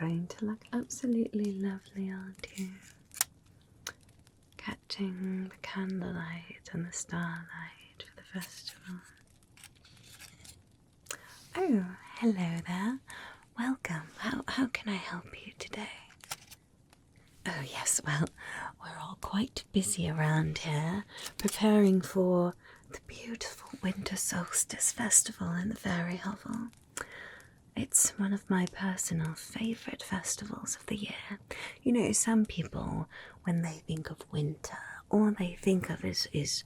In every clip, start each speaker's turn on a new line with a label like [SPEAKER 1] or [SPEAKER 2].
[SPEAKER 1] going to look absolutely lovely, aren't you? Catching the candlelight and the starlight for the festival. Oh, hello there. Welcome. How can I help you today? Oh yes, well, we're all quite busy around here, preparing for the beautiful winter solstice festival in the fairy hovel. It's one of my personal favourite festivals of the year. You know, some people, when they think of winter, all they think of is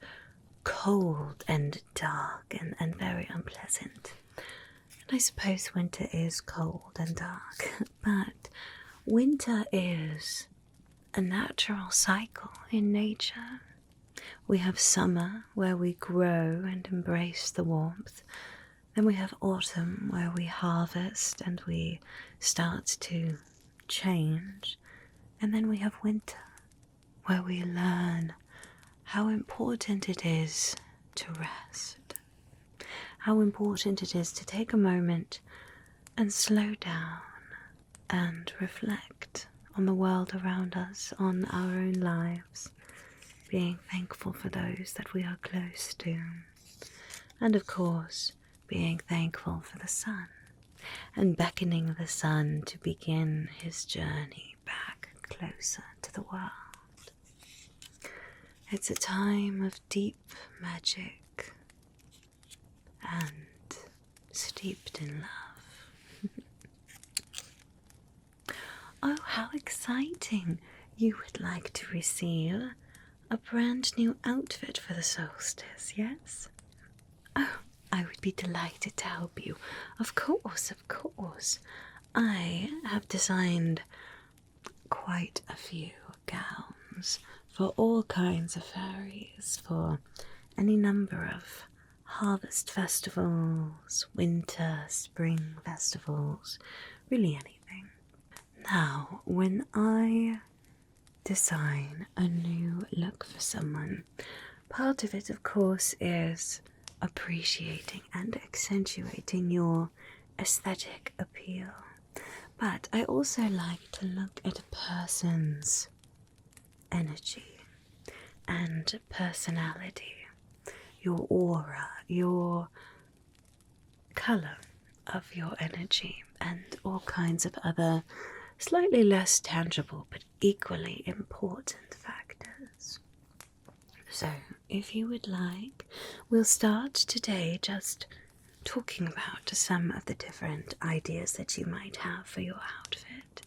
[SPEAKER 1] cold and dark and very unpleasant. And I suppose winter is cold and dark, but winter is a natural cycle in nature. We have summer, where we grow and embrace the warmth. Then we have autumn, where we harvest and we start to change. And then we have winter, where we learn how important it is to rest. How important it is to take a moment and slow down and reflect on the world around us, on our own lives, being thankful for those that we are close to. And of course, being thankful for the sun and beckoning the sun to begin his journey back closer to the world. It's a time of deep magic and steeped in love. Oh, how exciting! You would like to receive a brand new outfit for the solstice, yes? Oh, I would be delighted to help you. Of course, of course. I have designed quite a few gowns for all kinds of fairies, for any number of harvest festivals, winter, spring festivals, really anything. Now, when I design a new look for someone, part of it, of course, is appreciating and accentuating your aesthetic appeal. But I also like to look at a person's energy and personality, your aura, your colour of your energy, and all kinds of other slightly less tangible but equally important factors. So, if you would like, we'll start today just talking about some of the different ideas that you might have for your outfit.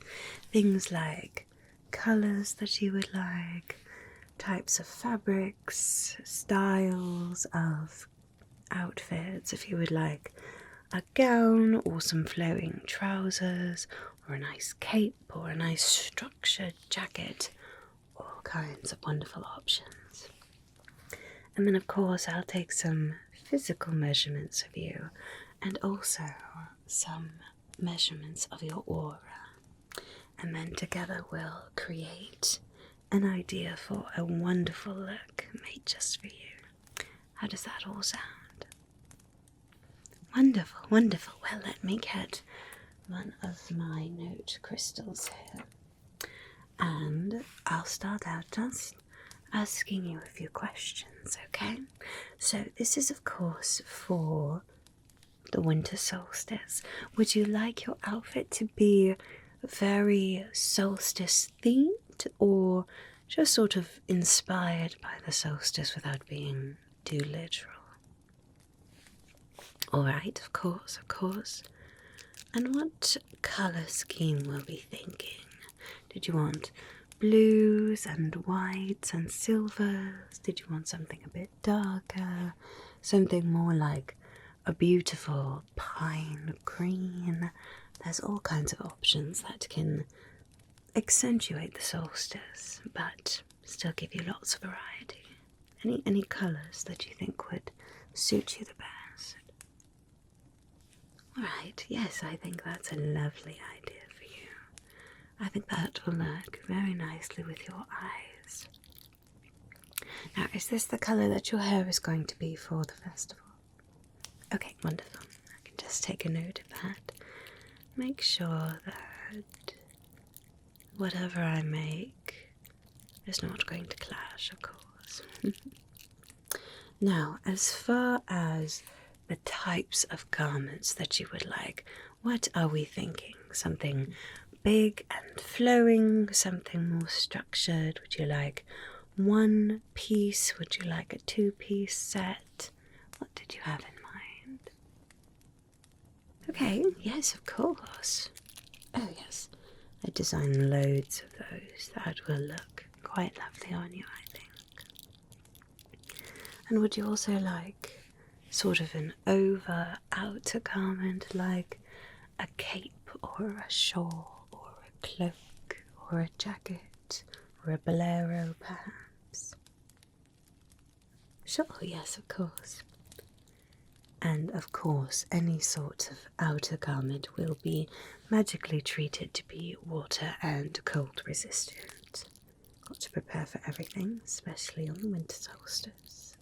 [SPEAKER 1] Things like colours that you would like, types of fabrics, styles of outfits, if you would like a gown or some flowing trousers or a nice cape or a nice structured jacket, all kinds of wonderful options. And then of course I'll take some physical measurements of you and also some measurements of your aura. And then together we'll create an idea for a wonderful look made just for you. How does that all sound? Wonderful, wonderful. Well, let me get one of my note crystals here. And I'll start out just asking you a few questions, okay? So this is, of course, for the winter solstice. Would you like your outfit to be very solstice themed or just sort of inspired by the solstice without being too literal? Alright, of course, of course. And what colour scheme were we thinking? Did you want blues and whites and silvers? Did you want something a bit darker? Something more like a beautiful pine green? There's all kinds of options that can accentuate the solstice, but still give you lots of variety. Any colours that you think would suit you the best? Alright, yes, I think that's a lovely idea for you. I think that will look very nicely with your eyes. Now, is this the colour that your hair is going to be for the festival? Okay, wonderful. I can just take a note of that. Make sure that whatever I make is not going to clash, of course. Now, as far as the types of garments that you would like, what are we thinking? Something big and flowing, something more structured? Would you like one piece? Would you like a two-piece set? What did you have in mind? Okay, yes, of course. Oh, yes. I designed loads of those. That will look quite lovely on you, I think. And would you also like sort of an over outer garment, like a cape or a shawl or a cloak or a jacket or a bolero, perhaps? Sure, yes, of course. And of course, any sort of outer garment will be magically treated to be water and cold resistant. Got to prepare for everything, especially on the winter solstice.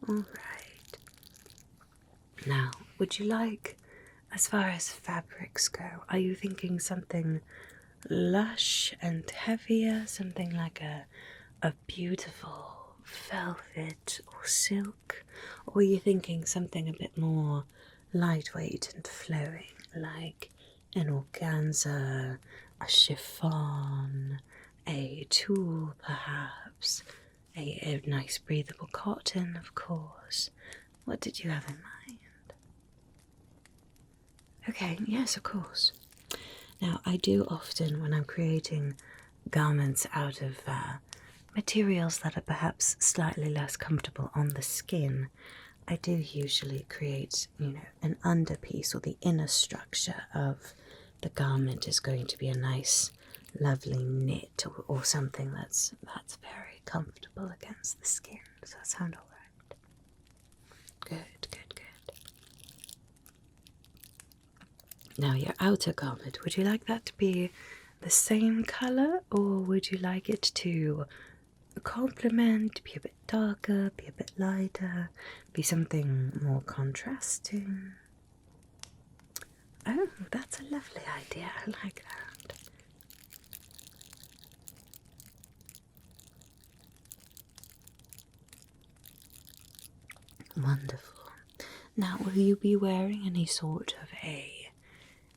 [SPEAKER 1] Alright. Now, would you like, as far as fabrics go, are you thinking something lush and heavier, something like a beautiful velvet or silk, or are you thinking something a bit more lightweight and flowing, like an organza, a chiffon, a tulle perhaps, a nice breathable cotton, of course? What did you have in mind? Okay, yes, of course. Now, I do often, when I'm creating garments out of materials that are perhaps slightly less comfortable on the skin, I do usually create, an underpiece, or the inner structure of the garment is going to be a nice, lovely knit, or something that's very comfortable against the skin. Does that sound all right? Good, good, good. Now, your outer garment, would you like that to be the same colour, or would you like it to complement, be a bit darker, be a bit lighter, be something more contrasting? Oh, that's a lovely idea. I like that. Wonderful. Now, will you be wearing any sort of a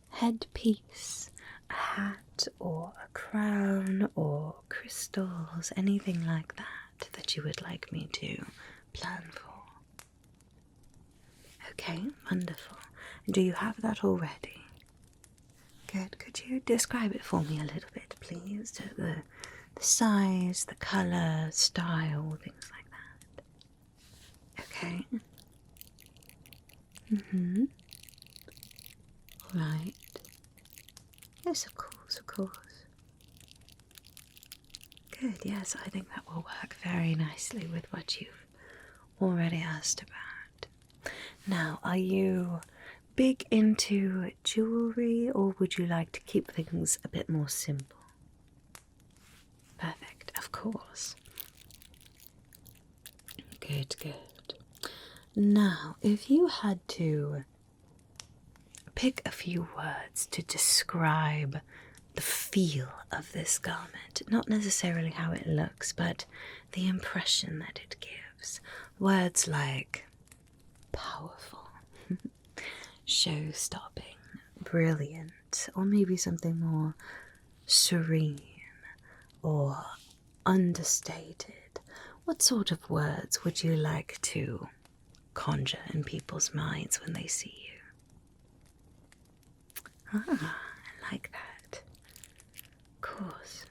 [SPEAKER 1] headpiece, a hat, or a crown, or crystals, anything like that you would like me to plan for? Okay, wonderful. Do you have that already? Good. Could you describe it for me a little bit, please? The size, the colour, style, things like that. Okay. Right. Yes, of course, of course. Good, yes, I think that will work very nicely with what you've already asked about. Now, are you big into jewellery, or would you like to keep things a bit more simple? Perfect, of course. Good, good. Now, if you had to pick a few words to describe the feel of this garment, not necessarily how it looks, but the impression that it gives, words like powerful, show-stopping, brilliant, or maybe something more serene or understated. What sort of words would you like to conjure in people's minds when they see you? Ah, I like that. Of course.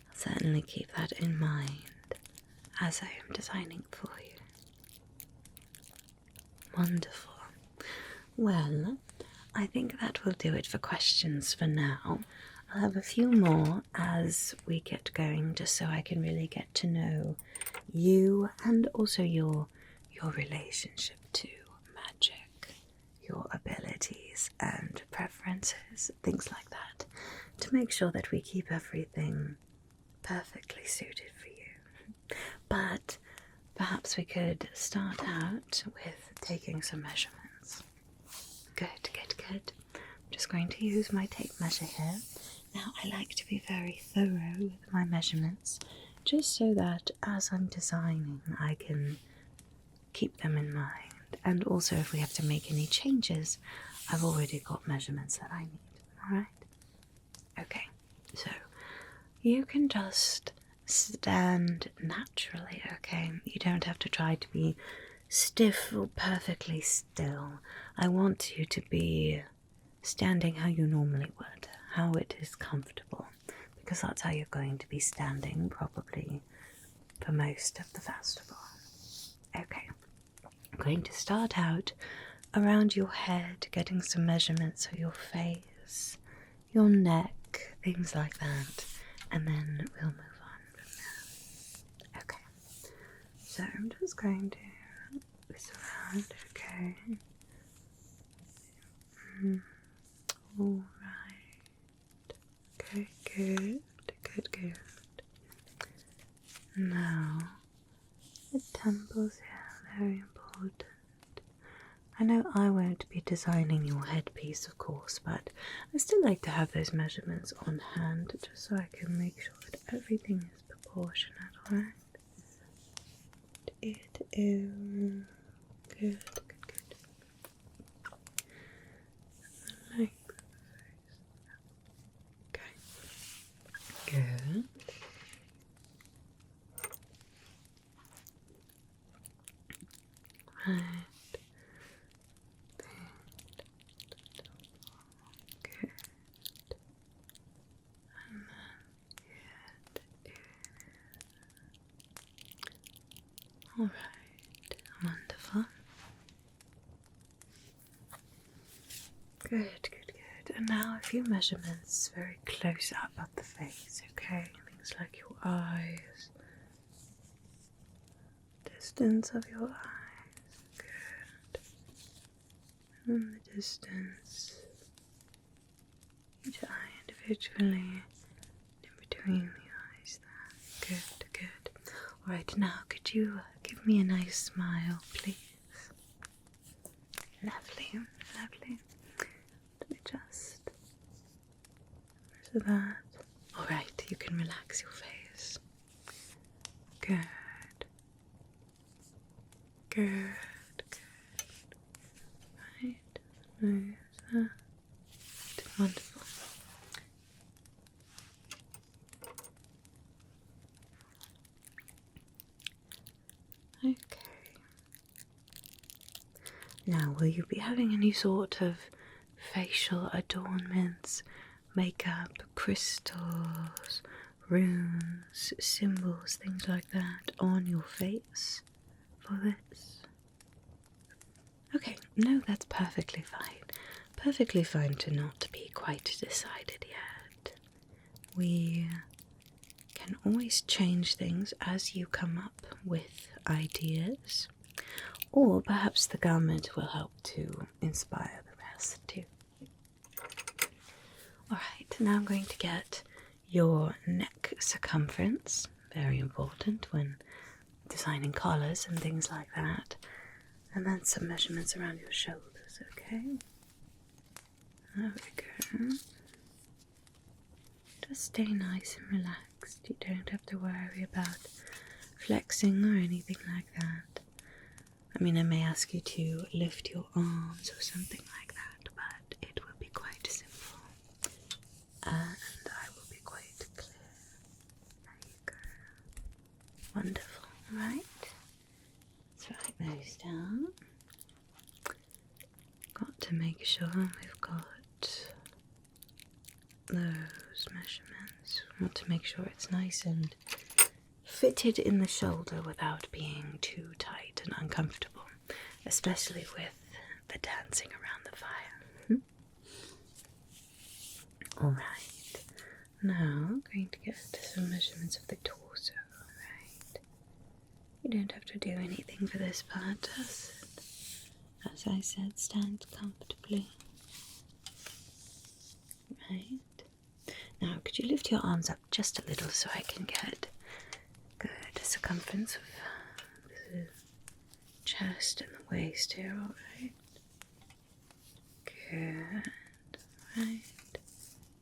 [SPEAKER 1] I'll certainly keep that in mind as I am designing for you. Wonderful. Well, I think that will do it for questions for now. I'll have a few more as we get going, just so I can really get to know you and also your relationship to magic, your abilities and preferences, things like that, to make sure that we keep everything perfectly suited for you. But perhaps we could start out with taking some measurements. Good, good, good. I'm just going to use my tape measure here. Now, I like to be very thorough with my measurements, just so that as I'm designing, I can keep them in mind. And also, if we have to make any changes, I've already got measurements that I need. Alright? Okay, so you can just stand naturally, okay? You don't have to try to be stiff or perfectly still. I want you to be standing how you normally would, how it is comfortable, because that's how you're going to be standing probably for most of the festival. Okay, I'm going to start out around your head, getting some measurements of your face, your neck, things like that, and then we'll move on from there. Okay, so I'm just going to this around, okay? Alright. Okay, good, good, good. Now, the temples here, very important. I know I won't be designing your headpiece, of course, but I still like to have those measurements on hand just so I can make sure that everything is proportionate, alright? It is good, good, good. Like okay. Good. Right. Good. And then alright. Wonderful. Good, good, good. And now a few measurements very close up of the face, okay? Things like your eyes, distance of your eyes, good. And the distance, each eye individually, in between the eyes there. Good, good. Alright, now could you give me a nice smile, please? Lovely, lovely. Let me just measure that. Alright, you can relax your face. Good. Good, good. Right, move that. Wonderful. Okay. Now, will you be having any sort of facial adornments, makeup, crystals, runes, symbols, things like that on your face for this? Okay, no, that's perfectly fine. Perfectly fine to not be quite decided yet. We can always change things as you come up with ideas, or perhaps the garment will help to inspire the rest too. Alright, now I'm going to get your neck circumference, very important when designing collars and things like that, and then some measurements around your shoulders, okay? There we go. Just stay nice and relaxed. You don't have to worry about flexing or anything like that. I mean, I may ask you to lift your arms or something like that, but it will be quite simple. And I will be quite clear. There you go. Wonderful, right? Let's write those down. Got to make sure we've got those measurements. Want to make sure it's nice and fitted in the shoulder without being too tight and uncomfortable, especially with the dancing around the fire. Alright, now I'm going to get some measurements of the torso, alright? You don't have to do anything for this part, just, as I said, stand comfortably. Right. Now, could you lift your arms up just a little so I can get good circumference of the chest and the waist here, alright? Good. Right.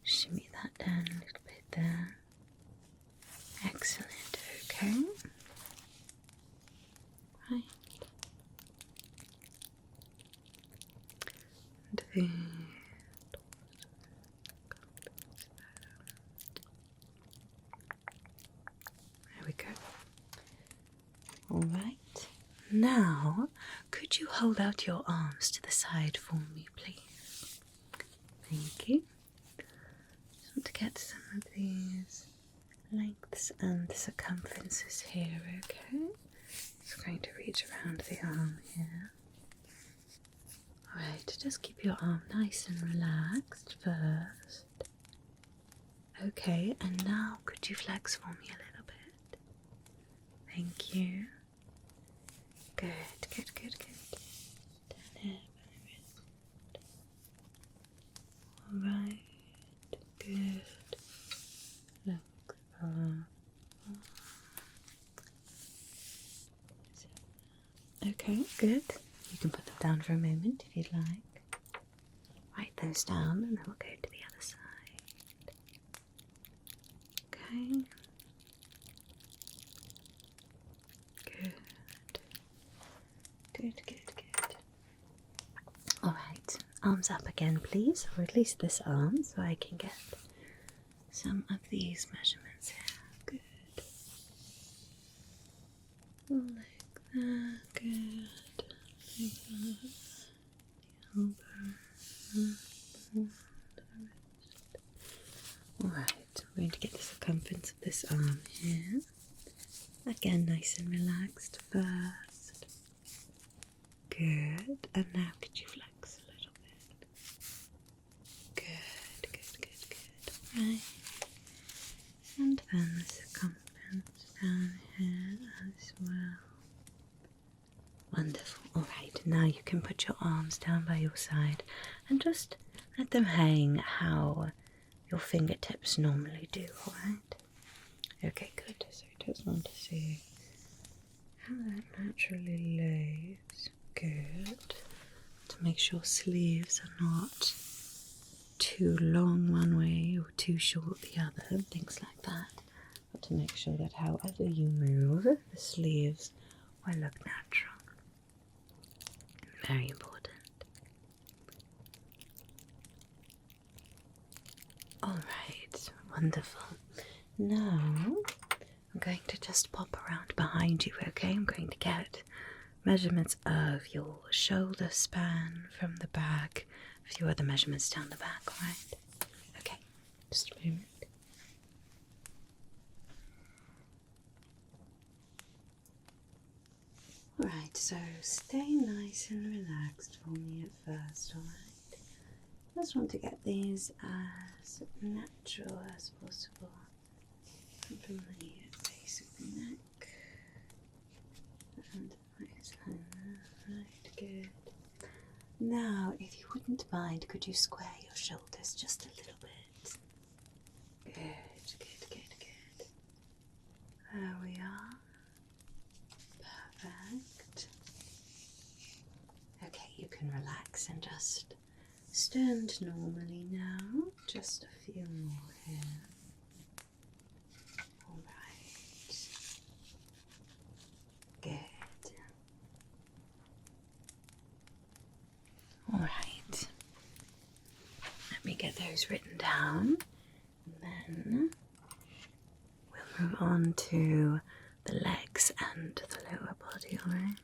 [SPEAKER 1] Shimmy that down a little bit there. Excellent. Okay. Right. And there we go. All right. Now, could you hold out your arms to the side for me, please? Thank you. Just want to get some of these lengths and circumferences here, okay? Just going to reach around the arm here. Alright, just keep your arm nice and relaxed first. Okay, and now could you flex for me a little bit? Thank you. Good, good, good, good. Down here by the wrist. Alright, good. Look, okay, good. You can put them down for a moment if you'd like. Write those down and then we'll go to the other side. Okay. Good. Good, good, good. Alright, arms up again please, or at least this arm, so I can get some of these measurements here. Good. Like that, good. Like that. Alright, I'm going to get the circumference of this arm here. Again, nice and relaxed first. Good. And now could you flex a little bit? Good, good, good, good. Right. And then the circumference down here as well. Wonderful. Alright, now you can put your arms down by your side and just let them hang how your fingertips normally do, alright? Okay, good. So I just want to see how that naturally lays. Good. To make sure sleeves are not too long one way or too short the other, things like that. But to make sure that however you move, the sleeves will look natural. Very important. Alright, wonderful. Now, I'm going to just pop around behind you, okay? I'm going to get measurements of your shoulder span from the back, a few other measurements down the back, alright? Okay, just a moment. Alright, so stay nice and relaxed for me at first, alright? I just want to get these as natural as possible from the base of the neck and waistline. Right, good. Now, if you wouldn't mind, could you square your shoulders just a little bit? Good, good, good, good. There we are. Perfect. Okay, you can relax and just stand normally now. Just a few more here. Alright. Good. Alright. Let me get those written down. And then we'll move on to the legs and the lower body, alright?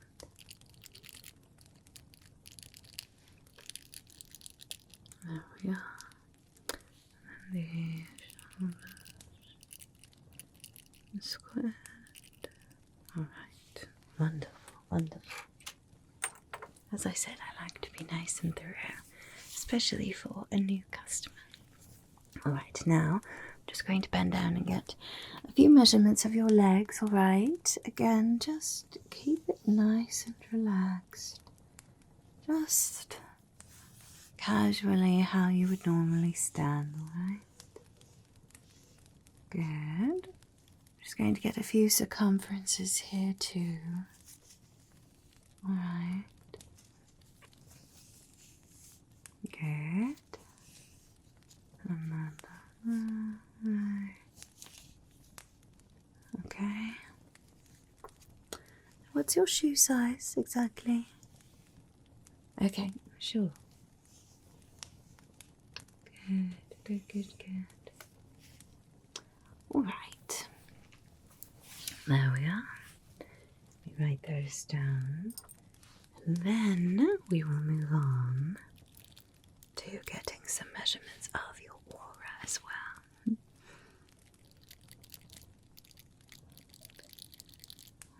[SPEAKER 1] There we are. And then the shoulders squared. Alright. Wonderful, wonderful. As I said, I like to be nice and thorough, especially for a new customer. Alright, now I'm just going to bend down and get a few measurements of your legs, alright? Again, just keep it nice and relaxed. Just casually how you would normally stand, alright? Good. Just going to get a few circumferences here too. Alright. Good. what's your shoe size exactly? Okay, sure. Good. Alright. There we are. We write those down. And then we will move on to getting some measurements of your aura as well.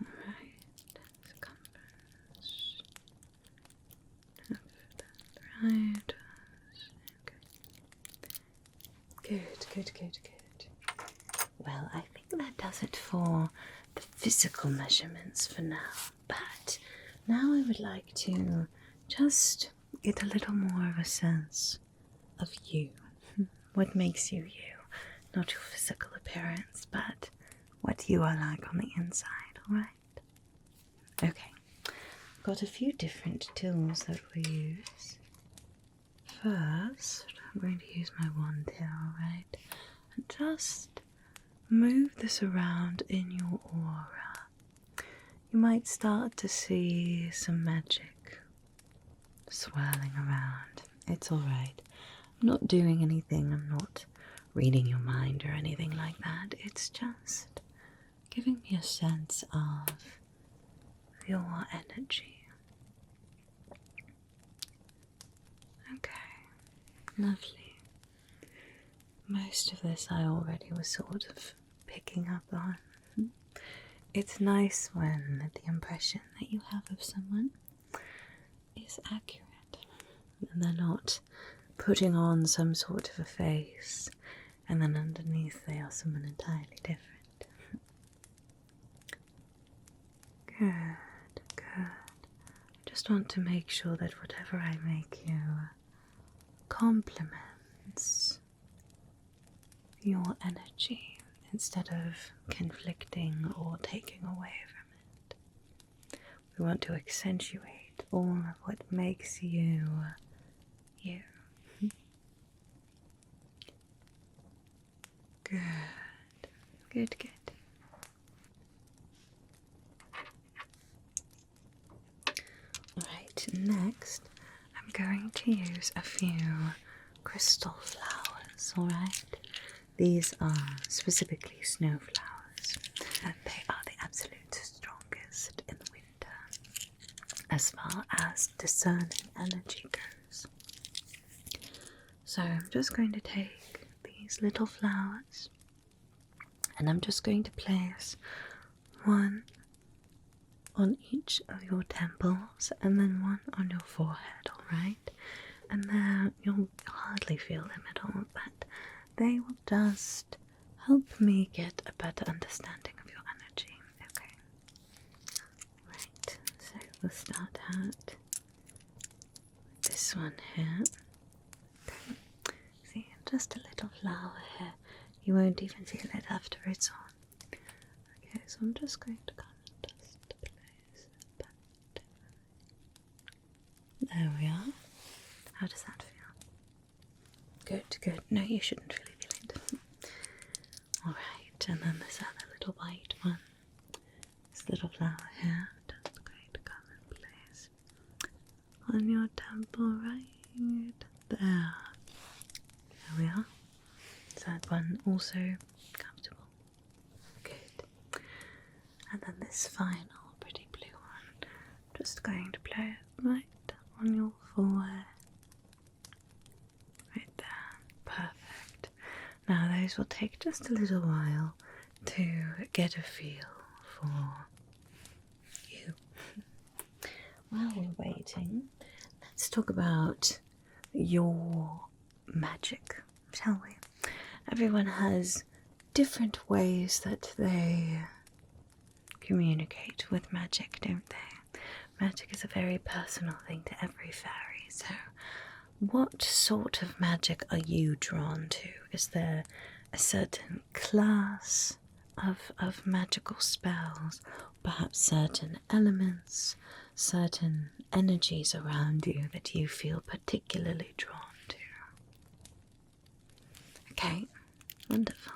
[SPEAKER 1] Alright, circumference. Right. Okay. Good. Well, I think that does it for the physical measurements for now. But now I would like to just get a little more of a sense of you. What makes you you? Not your physical appearance, but what you are like on the inside, alright? Okay, I've got a few different tools that we use. First, I'm going to use my wand here, alright? And just move this around in your aura. You might start to see some magic swirling around. It's alright. I'm not doing anything, I'm not reading your mind or anything like that. It's just giving me a sense of your energy. Okay, lovely. Most of this I already was sort of picking up on. It's nice when the impression that you have of someone is accurate and they're not putting on some sort of a face and then underneath they are someone entirely different. Good. I just want to make sure that whatever I make you complements your energy instead of conflicting or taking away from it. We want to accentuate all of what makes you you. Good. Alright, next I'm going to use a few crystal flowers, alright? These are specifically snowflowers, and they are the absolute strongest in the winter as far as discerning energy goes. So I'm just going to take these little flowers and I'm just going to place one on each of your temples and then one on your forehead, alright? And there you'll hardly feel them at all, but they will just help me get a better understanding of your energy, okay? Right, so we'll start out with this one here. Okay. See, just a little flower here. You won't even feel it after it's on. Okay, so I'm just going to come and just place it. There we are. How does that feel? Good. No, you shouldn't really feel it. Alright, and then this other little white one. This little flower here. Just going to come and place on your temple right there. There we are. Is that one also comfortable? Good. And then this final pretty blue one. Just going to place it right on your forehead. Right there. Perfect. Now those will take just a little while to get a feel for you. While we're waiting, let's talk about your magic, shall we? Everyone has different ways that they communicate with magic, don't they? Magic is a very personal thing to every fairy, so what sort of magic are you drawn to? Is there a certain class of magical spells, perhaps certain elements, certain energies around you that you feel particularly drawn to? Okay, wonderful.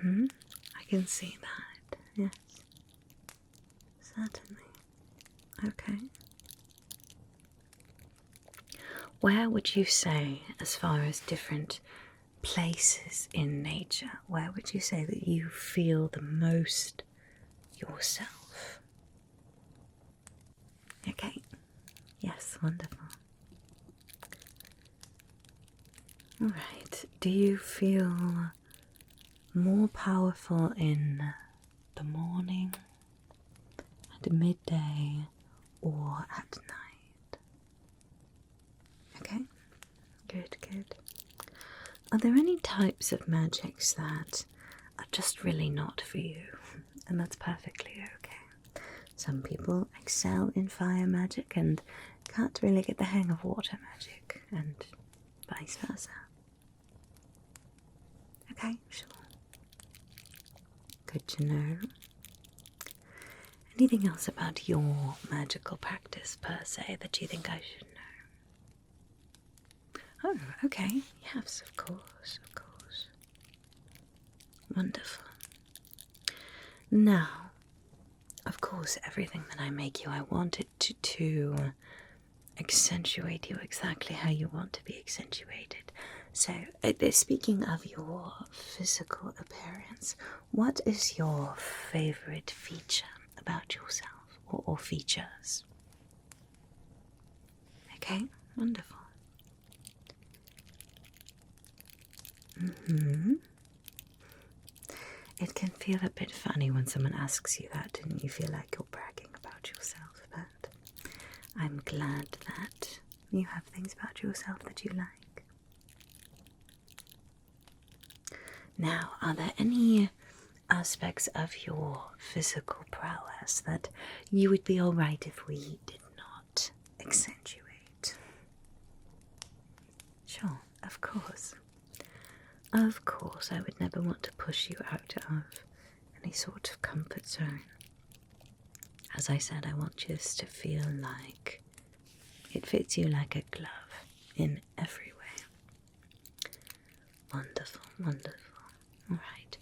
[SPEAKER 1] I can see that, yes. Certainly. Okay. Where would you say, as far as different places in nature, where would you say that you feel the most yourself? Okay. Yes, wonderful. Alright. Do you feel more powerful in the morning, at midday, or at night? Okay. Good, good. Are there any types of magics that are just really not for you? And that's perfectly okay. Some people excel in fire magic and can't really get the hang of water magic, and vice versa. Okay, sure. Good to know. Anything else about your magical practice per se that you think I should know? Oh, okay. Yes, of course, of course. Wonderful. Now, of course, everything that I make you, I want it to accentuate you exactly how you want to be accentuated. So, speaking of your physical appearance, what is your favorite feature about yourself, or features? Okay, wonderful. It can feel a bit funny when someone asks you that, and you feel like you're bragging about yourself, but I'm glad that you have things about yourself that you like. Now, are there any aspects of your physical prowess that you would be alright if we did not accentuate? Sure, of course. Of course, I would never want to push you out of any sort of comfort zone. As I said, I want this to feel like it fits you like a glove in every way. Wonderful, wonderful. Alright.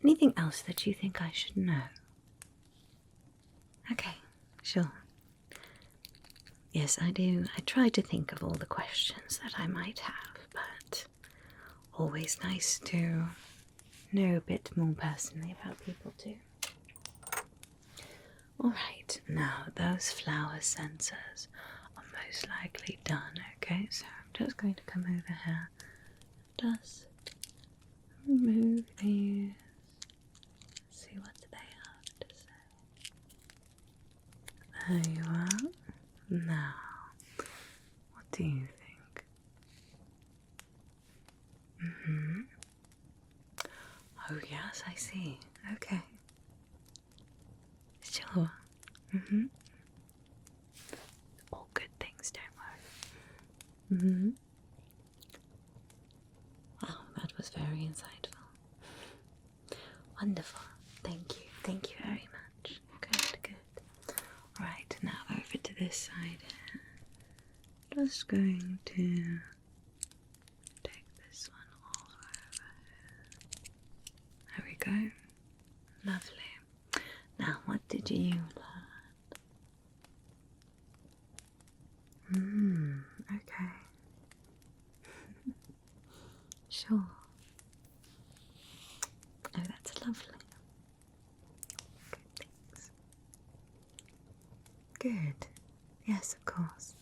[SPEAKER 1] Anything else that you think I should know? Okay, sure. Yes, I do. I try to think of all the questions that I might have, but always nice to know a bit more personally about people too. Alright, now those flower sensors are most likely done, okay? So I'm just going to come over here, just remove these, see what they have to say. There you are. Now, what do you think? Oh yes, I see. Okay. Sure. All good things, don't worry. Wow, that was very insightful. Wonderful. Thank you. Thank you very much. Good, good. Right, now over to this side here. Just going to take this one off over here. There we go. Lovely. Now, what did you learn? Okay. Sure. Oh, that's lovely. Good things. Good. Yes, of course.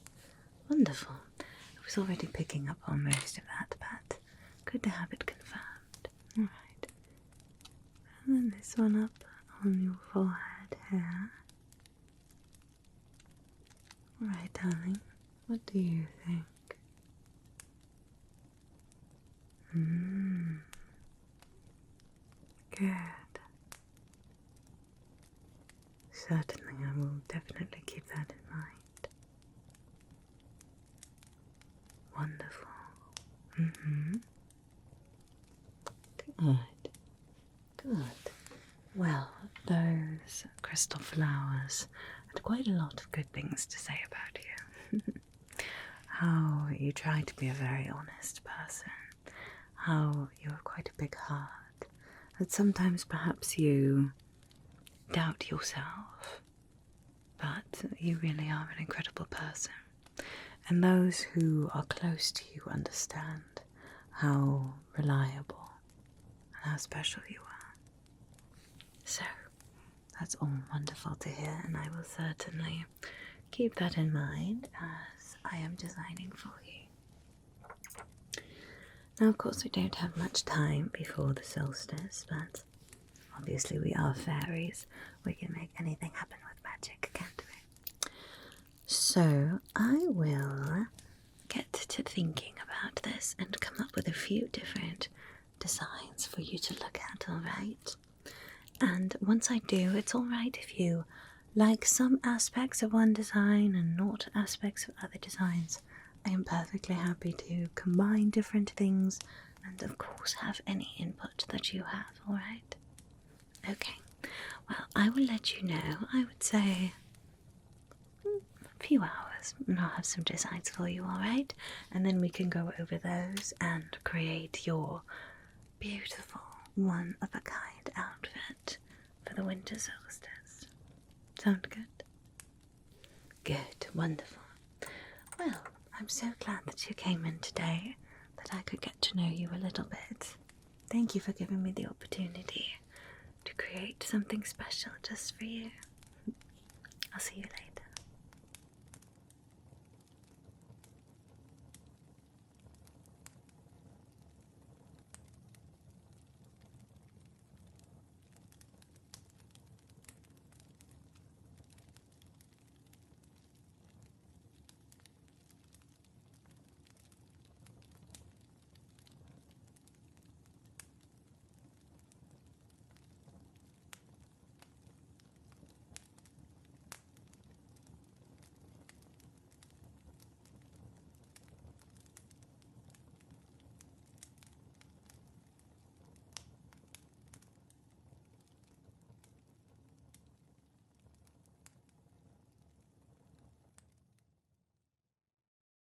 [SPEAKER 1] Wonderful. I was already picking up on most of that, but good to have it confirmed. Alright. And then this one up on your forehead here. Alright, darling. What do you think? Good. Certainly, I will definitely keep that in mind. Wonderful. Good. Good. Well, those crystal flowers had quite a lot of good things to say about you. How you try to be a very honest person. How you have quite a big heart. That sometimes perhaps you doubt yourself. but you really are an incredible person. And those who are close to you understand how reliable and how special you are. So, that's all wonderful to hear, and I will certainly keep that in mind as I am designing for you. Now, of course, we don't have much time before the solstice, but obviously we are fairies. We can make anything happen with magic, can't we? So, I will get to thinking about this and come up with a few different designs for you to look at, alright? And once I do, it's alright if you like some aspects of one design and not aspects of other designs. I am perfectly happy to combine different things and, of course, have any input that you have, alright? Okay, well, I will let you know, I would say, a few hours, and I'll have some designs for you, alright? And then we can go over those and create your beautiful, one-of-a-kind outfit for the winter solstice. Sound good? Good, wonderful. Well, I'm so glad that you came in today, that I could get to know you a little bit. Thank you for giving me the opportunity to create something special just for you. I'll see you later.